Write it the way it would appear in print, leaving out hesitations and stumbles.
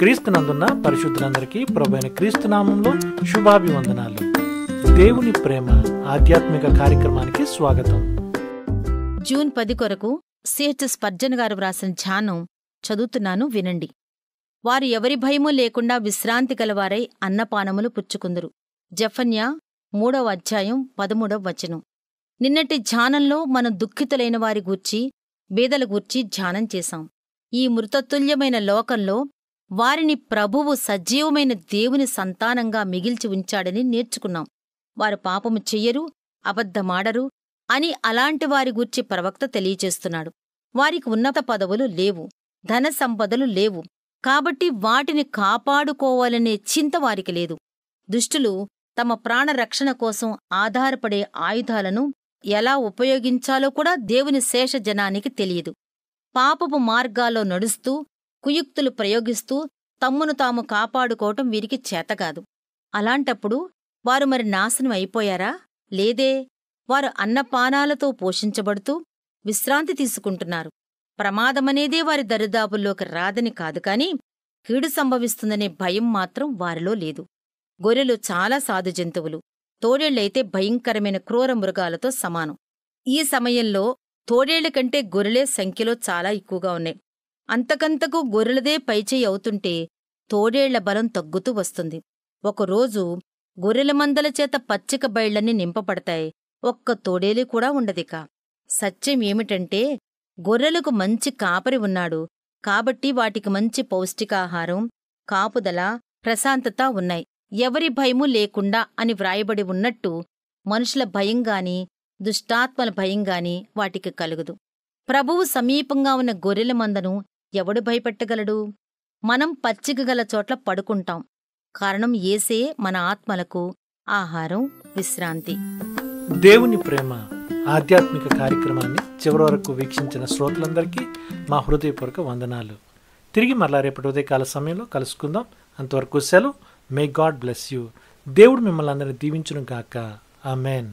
క్రీస్తునందున్న పరిశుద్ధులందరికీ ప్రభువైన క్రీస్తు నామంలో శుభాభివందనాలు. దేవుని ప్రేమ ఆధ్యాత్మిక కార్యక్రమానికి స్వాగతం. జూన్ 10 కొరకు సిహెచ్ స్పర్జన్ గారు వ్రాసిన ధ్యానం చదువుతున్నాను, వినండి. వారు ఎవరి భయమూ లేకుండా విశ్రాంతి గలవారై అన్నపానములు పుచ్చుకుందురు. జెఫన్యా 3వ అధ్యాయం 13వ వచనం. నిన్నటి ధ్యానంలో మనం దుఃఖితులైన వారి గూర్చి, బీదల గూర్చి ధ్యానం చేశాం. ఈ మృతతుల్యమైన లోకంలో వారిని ప్రభువు సజీవమైన దేవుని సంతానంగా మిగిల్చి ఉంచాడని నేర్చుకున్నాం. వారు పాపము చెయ్యరు, అబద్ధమాడరు అని అలాంటి వారి గూర్చి ప్రవక్త తెలియచేస్తున్నాడు. వారికి ఉన్నత పదవులు లేవు, ధన సంపదలు లేవు, కాబట్టి వాటిని కాపాడుకోవాలనే చింత వారికి లేదు. దుష్టులు తమ ప్రాణరక్షణ కోసం ఆధారపడే ఆయుధాలను ఎలా ఉపయోగించాలో కూడా దేవుని శేషజనానికి తెలియదు. పాపపు మార్గాల్లో నడుస్తూ, కుయుక్తులు ప్రయోగిస్తూ తమ్మును తాము కాపాడుకోవటం వీరికి చేతకాదు. అలాంటప్పుడు వారు మరి నాశనం అయిపోయారా? లేదే. వారు అన్నపానాలతో పోషించబడుతూ విశ్రాంతి తీసుకుంటున్నారు. ప్రమాదమనేదే వారి దరిదాపుల్లోకి రాదని కాదు, కాని కీడు సంభవిస్తుందనే భయం మాత్రం వారిలో లేదు. గొర్రెలు చాలా సాధు జంతువులు, తోడేళ్లైతే భయంకరమైన క్రూర మృగాలతో సమానం. ఈ సమయంలో తోడేళ్ల కంటే గొర్రెలే సంఖ్యలో చాలా ఎక్కువగా ఉన్నాయి. అంతకంతకు గొర్రెలదే పైచేయి అవుతుంటే తోడేళ్ల బలం తగ్గుతూ వస్తుంది. ఒకరోజు గొర్రెల మందల చేత పచ్చిక బయళ్లన్నీ నింపబడతాయి, ఒక్క తోడేలి కూడా ఉండదిక. సత్యం ఏమిటంటే, గొర్రెలకు మంచి కాపరి ఉన్నాడు, కాబట్టి వాటికి మంచి పౌష్టికాహారం, కాపుదల, ప్రశాంతత ఉన్నాయి. ఎవరి భయమూ లేకుండా అని వ్రాయబడి ఉన్నట్టు మనుషుల భయంగాని, దుష్టాత్మల భయంగాని వాటికి కలుగదు. ప్రభువు సమీపంగా ఉన్న గొర్రెల మందను ఎవడు భయపెట్టగలడు? మనం పచ్చిక గల చోట్ల పడుకుంటాం. కారణం యేసే మన ఆత్మలకు ఆహారం, విశ్రాంతి. దేవుని ప్రేమ ఆధ్యాత్మిక కార్యక్రమాన్ని చివరి వరకు వీక్షించిన శ్రోతలందరికీ మా హృదయపూర్వక వందనాలు. తిరిగి మరలా రేపటి ఉదయకాల సమయంలో కలుసుకుందాం. అంతవరకు సెలవు. May God bless you. దేవుడు మిమ్మల్ని అందరినీ దీవించును గాక. ఆమెన్.